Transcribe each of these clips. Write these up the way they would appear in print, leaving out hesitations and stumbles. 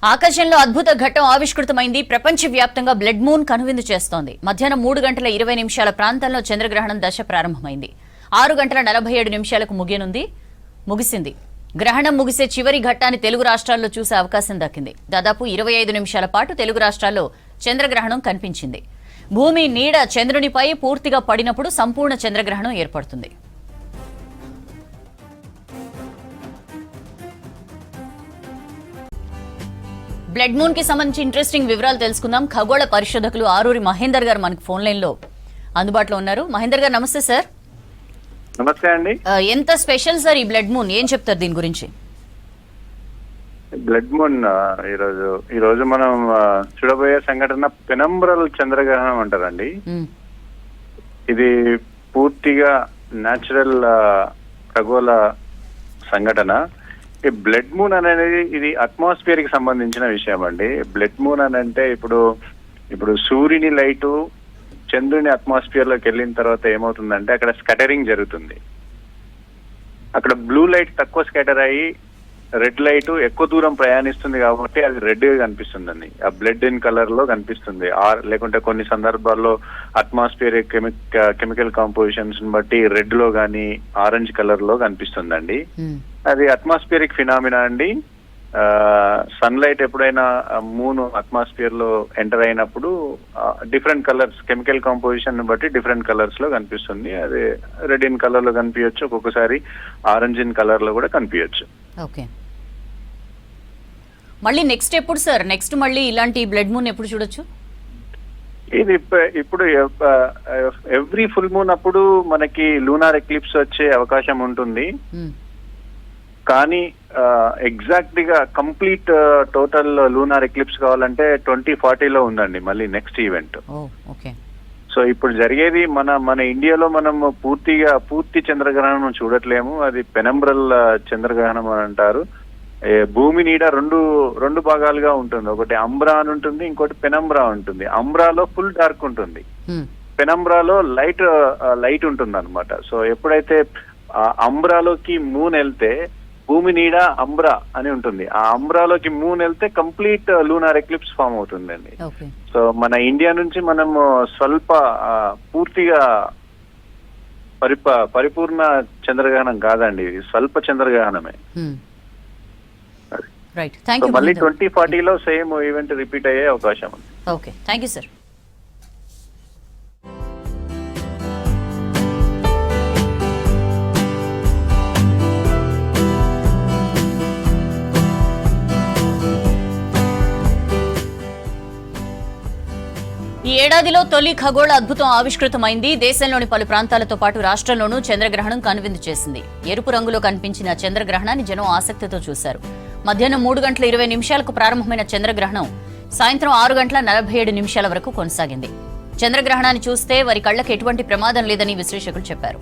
ఆకాశంలో అద్భుత ఘట్టం ఆవిష్కృతమైంది. ప్రపంచవ్యాప్తంగా బ్లడ్ మూన్ కనువిందు చేస్తోంది. మధ్యాహ్నం 3:20 ప్రాంతంలో చంద్రగ్రహణం దశ ప్రారంభమైంది. 6:47 ముగిసింది. గ్రహణం ముగిసే చివరి ఘట్టాన్ని తెలుగు రాష్ట్రాల్లో చూసే అవకాశం దక్కింది. దాదాపు 25 నిమిషాల పాటు తెలుగు రాష్ట్రాల్లో చంద్రగ్రహణం కనిపించింది. భూమి నీడ చంద్రునిపై పూర్తిగా పడినప్పుడు సంపూర్ణ చంద్రగ్రహణం ఏర్పడుతుంది. బ్లడ్ మూన్ కి సంబంధించి ఇంట్రెస్టింగ్ వివరాలు తెలుసుకుందాం. ఖగోళ పరిశోధకులు ఆరూరి మహేందర్ గారు మనకు ఫోన్ లైన్ లో అందుబాటులో ఉన్నారు. మహేందర్ గారు నమస్తే సార్. నమస్తే అండి. ఎంత స్పెషల్ సార్ ఈ బ్లడ్ మూన్, ఏం చెప్తారు దీని గురించి? బ్లడ్ మూన్ ఈ రోజు మనం చూడబోయే సంఘటన పెనంబ్రల్ చంద్రగ్రహణం అంటారండి. ఇది పూర్తిగా న్యాచురల్ ఖగోళ సంఘటన. ఈ బ్లడ్ మూన్ అనేది ఇది అట్మాస్ఫియర్ కి సంబంధించిన విషయం అండి. బ్లడ్ మూన్ అని అంటే ఇప్పుడు సూర్యుని లైటు చంద్రుని అట్మాస్ఫియర్ లోకి వెళ్ళిన తర్వాత ఏమవుతుందంటే అక్కడ స్కటరింగ్ జరుగుతుంది. అక్కడ బ్లూ లైట్ తక్కువ స్కాటర్ అయ్యి రెడ్ లైట్ ఎక్కువ దూరం ప్రయాణిస్తుంది కాబట్టి అది రెడ్ గా కనిపిస్తుందండి. ఆ బ్లడ్ ఇన్ కలర్ లో కనిపిస్తుంది. లేకుంటే కొన్ని సందర్భాల్లో అట్మాస్ఫియర్ కెమికల్ కాంపోజిషన్స్ బట్టి రెడ్ లో గానీ ఆరెంజ్ కలర్ లో కనిపిస్తుందండి. అది అట్మాస్ఫియరిక్ ఫినామినా అండి. సన్ లైట్ ఎప్పుడైనా మూన్ అట్మాస్ఫియర్ లో ఎంటర్ అయినప్పుడు డిఫరెంట్ కలర్స్, కెమికల్ కాంపోజిషన్ బట్టి డిఫరెంట్ కలర్స్ లో కనిపిస్తుంది. అది రెడ్ ఇన్ కలర్ లో కనిపించచ్చు, ఒక్కొక్కసారి ఆరెంజ్ ఇన్ కలర్ లో కూడా కనిపించచ్చు. ఓకే, మళ్ళీ నెక్స్ట్ ఎప్పుడు సార్? నెక్స్ట్ మళ్ళీ ఇలాంటి బ్లడ్ మూన్ ఎప్పుడు చూడొచ్చు? ఇది ఇప్పుడు ఎవ్రీ ఫుల్ మూన్ అప్పుడు మనకి లూనార్ ఎక్లిప్స్ వచ్చే అవకాశం ఉంటుంది. కానీ ఎగ్జాక్ట్ గా కంప్లీట్ టోటల్ లూనార్ ఎక్లిప్స్ కావాలంటే 2040లో ఉందండి మళ్ళీ నెక్స్ట్ ఈవెంట్. సో ఇప్పుడు జరిగేది మన ఇండియాలో మనం పూర్తి చంద్రగ్రహణం చూడట్లేము. అది పెనంబ్రల్ చంద్రగ్రహణం అని అంటారు. భూమి నీడ రెండు భాగాలుగా ఉంటుంది. ఒకటి అంబ్రా అని ఉంటుంది, ఇంకోటి పెనంబ్రా ఉంటుంది. అంబ్రాలో ఫుల్ డార్క్ ఉంటుంది, పెనంబ్రాలో లైట్ ఉంటుంది అనమాట. సో ఎప్పుడైతే అంబ్రాలోకి మూన్ వెళ్తే భూమి నీడ అంబ్రా అని ఉంటుంది. ఆ అంబ్రాలోకి మూన్ వెళ్తే కంప్లీట్ లూనార్ ఎక్లిప్స్ ఫామ్ అవుతుందండి. సో మన ఇండియా నుంచి మనము పూర్తిగా పరిపూర్ణ చంద్రగ్రహణం కాదండి, ఇది స్వల్ప చంద్రగ్రహణమే. మళ్ళీ 2040లో సేమ్ ఈవెంట్ రిపీట్ అయ్యే అవకాశం ఉంది. Okay, thank you sir. ఈ ఏడాదిలో తొలి ఖగోళ అద్భుతం ఆవిష్కృతమైంది. దేశంలోని పలు ప్రాంతాలతో పాటు రాష్ట్రంలోనూ చంద్రగ్రహణం కనువిందు చేసింది. ఎరుపు రంగులో కనిపించిన చంద్రగ్రహణాన్ని జనం ఆసక్తితో చూశారు. మధ్యాహ్నం 3:20 ప్రారంభమైన చంద్రగ్రహణం సాయంత్రం 6:47 వరకు కొనసాగింది. చంద్రగ్రహణాన్ని చూస్తే వారి కళ్లకు ఎటువంటి ప్రమాదం లేదని విశ్లేషకులు చెప్పారు.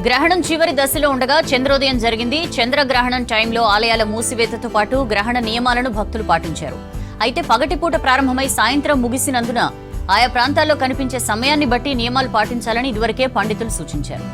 గ్రహణం చివరి దశలో ఉండగా చంద్రోదయం జరిగింది. చంద్రగ్రహణం టైంలో ఆలయాల మూసివేతతో పాటు గ్రహణ నియమాలను భక్తులు పాటించారు. అయితే పగటిపూట ప్రారంభమై సాయంత్రం ముగిసినందున ఆయా ప్రాంతాల్లో కనిపించే సమయాన్ని బట్టి నియమాలు పాటించాలని ఇదివరకే పండితులు సూచించారు.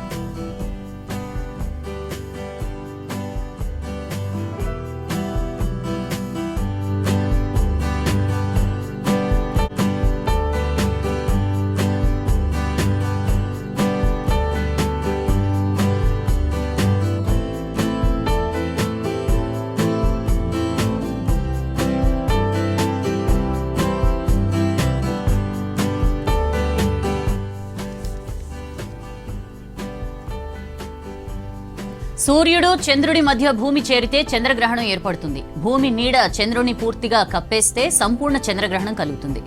సూర్యుడు చంద్రుడి మధ్య భూమి చేరితే చంద్రగ్రహణం ఏర్పడుతుంది. భూమి నీడ చంద్రుని పూర్తిగా కప్పేస్తే సంపూర్ణ చంద్రగ్రహణం కలుగుతుంది.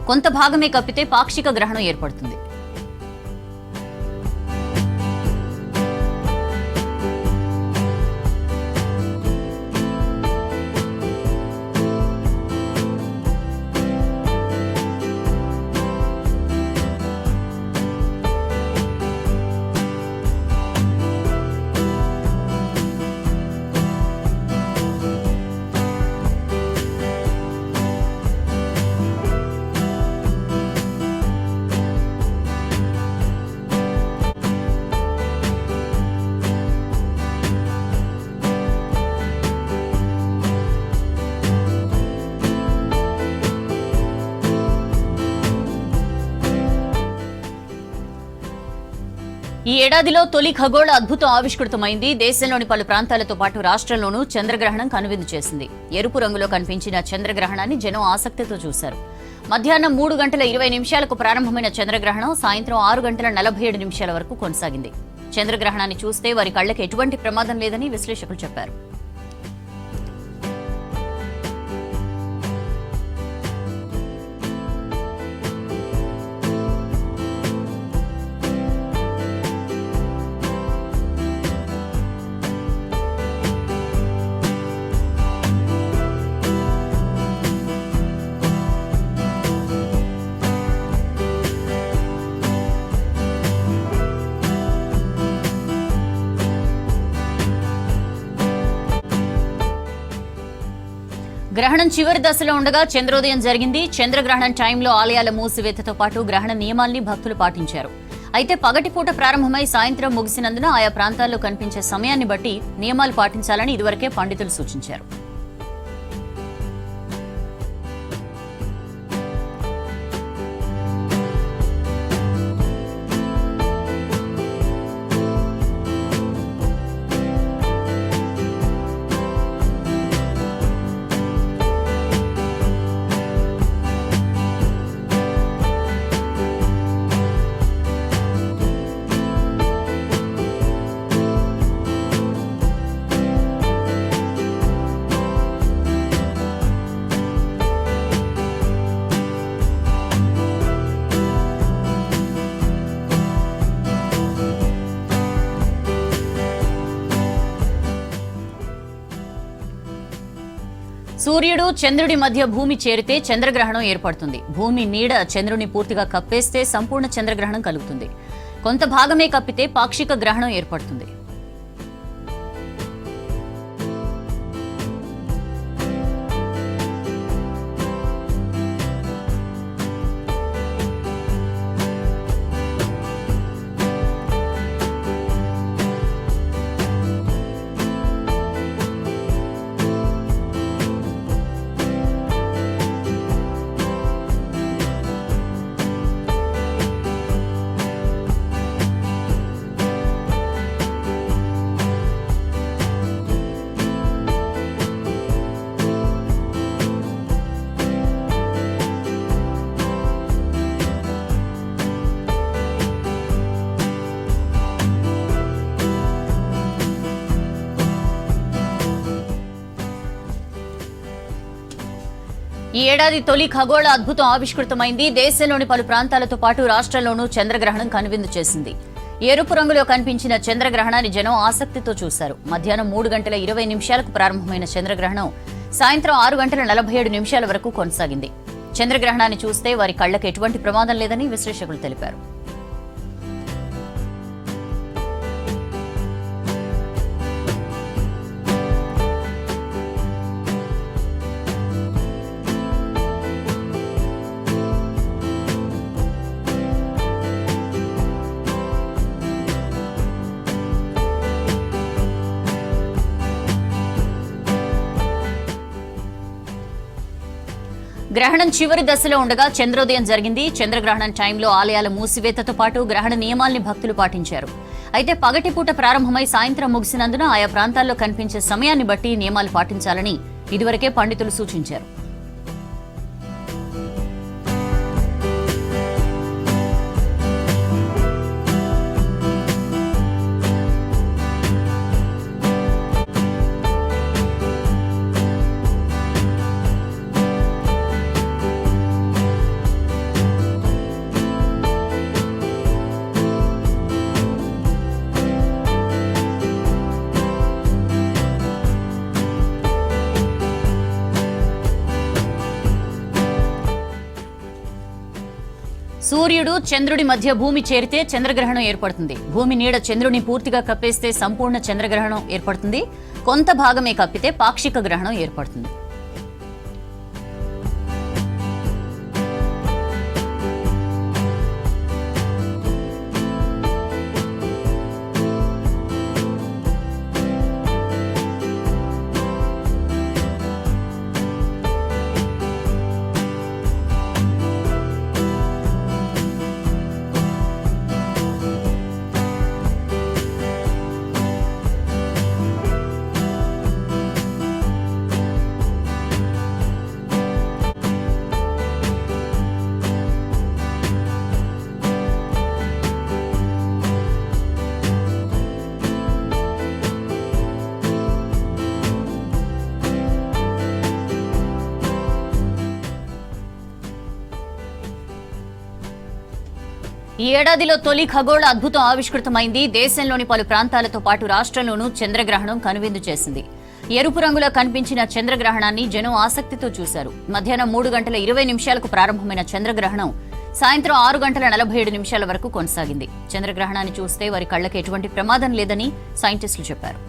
కొంత భాగమే కప్పితే పాక్షిక గ్రహణం ఏర్పడుతుంది. ఈ ఏడాదిలో తొలి ఖగోళ అద్భుతం ఆవిష్కృతమైంది. దేశంలోని పలు ప్రాంతాలతో పాటు రాష్ట్రంలోనూ చంద్రగ్రహణం కనువిందు చేసింది. ఎరుపు రంగులో కనిపించిన చంద్రగ్రహణాన్ని జనం ఆసక్తితో చూశారు. మధ్యాహ్నం 3:20 ప్రారంభమైన చంద్రగ్రహణం సాయంత్రం 6:47 వరకు కొనసాగింది. చంద్రగ్రహణాన్ని చూస్తే వారి కళ్లకి ఎటువంటి ప్రమాదం లేదని విశ్లేషకులు చెప్పారు. గ్రహణం చివరి దశలో ఉండగా చంద్రోదయం జరిగింది. చంద్రగ్రహణం టైంలో ఆలయాల మూసివేతతో పాటు గ్రహణ నియమాల్ని భక్తులు పాటించారు. అయితే పగటిపూట ప్రారంభమై సాయంత్రం ముగిసినందున ఆయా ప్రాంతాల్లో కనిపించే సమయాన్ని బట్టి నియమాలు పాటించాలని ఇదివరకే పండితులు సూచించారు. సూర్యుడు చంద్రుడి మధ్య భూమి చేరితే చంద్రగ్రహణం ఏర్పడుతుంది. భూమి నీడ చంద్రుని పూర్తిగా కప్పేస్తే సంపూర్ణ చంద్రగ్రహణం కలుగుతుంది. కొంత భాగమే కప్పితే పాక్షిక గ్రహణం ఏర్పడుతుంది. ఈ ఏడాది తొలి ఖగోళ అద్భుతం ఆవిష్కృతమైంది. దేశంలోని పలు ప్రాంతాలతో పాటు రాష్ట్రంలోనూ చంద్రగ్రహణం కనువిందు చేసింది. ఎరుపు రంగులో కనిపించిన చంద్రగ్రహణాన్ని జనం ఆసక్తితో చూశారు. మధ్యాహ్నం 3:20 ప్రారంభమైన చంద్రగ్రహణం సాయంత్రం 6:47 వరకు కొనసాగింది. చంద్రగ్రహణాన్ని చూస్తే వారి కళ్లకు ఎటువంటి ప్రమాదం లేదని విశ్లేషకులు తెలిపారు. గ్రహణం చివరి దశలో ఉండగా చంద్రోదయం జరిగింది. చంద్రగ్రహణం టైంలో ఆలయాల మూసివేతతో పాటు గ్రహణ నియమాల్ని భక్తులు పాటించారు. అయితే పగటిపూట ప్రారంభమై సాయంత్రం ముగిసినందున ఆయా ప్రాంతాల్లో కనిపించే సమయాన్ని బట్టి నియమాలు పాటించాలని ఇదివరకే పండితులు సూచించారు. సూర్యుడు చంద్రుడి మధ్య భూమి చేరితే చంద్రగ్రహణం ఏర్పడుతుంది. భూమి నీడ చంద్రుని పూర్తిగా కప్పేస్తే సంపూర్ణ చంద్రగ్రహణం ఏర్పడుతుంది. కొంత భాగమే కప్పితే పాక్షిక గ్రహణం ఏర్పడుతుంది. ఈ ఏడాదిలో తొలి ఖగోళ అద్భుతం ఆవిష్కృతమైంది. దేశంలోని పలు ప్రాంతాలతో పాటు రాష్ట్రంలోనూ చంద్రగ్రహణం కనువిందు చేసింది. ఎరుపు రంగులో కనిపించిన చంద్రగ్రహణాన్ని జనం ఆసక్తితో చూశారు. మధ్యాహ్నం 3:20 ప్రారంభమైన చంద్రగ్రహణం సాయంత్రం 6:47 వరకు కొనసాగింది. చంద్రగ్రహణాన్ని చూస్తే వారి కళ్లకు ఎటువంటి ప్రమాదం లేదని సైంటిస్టులు చెప్పారు.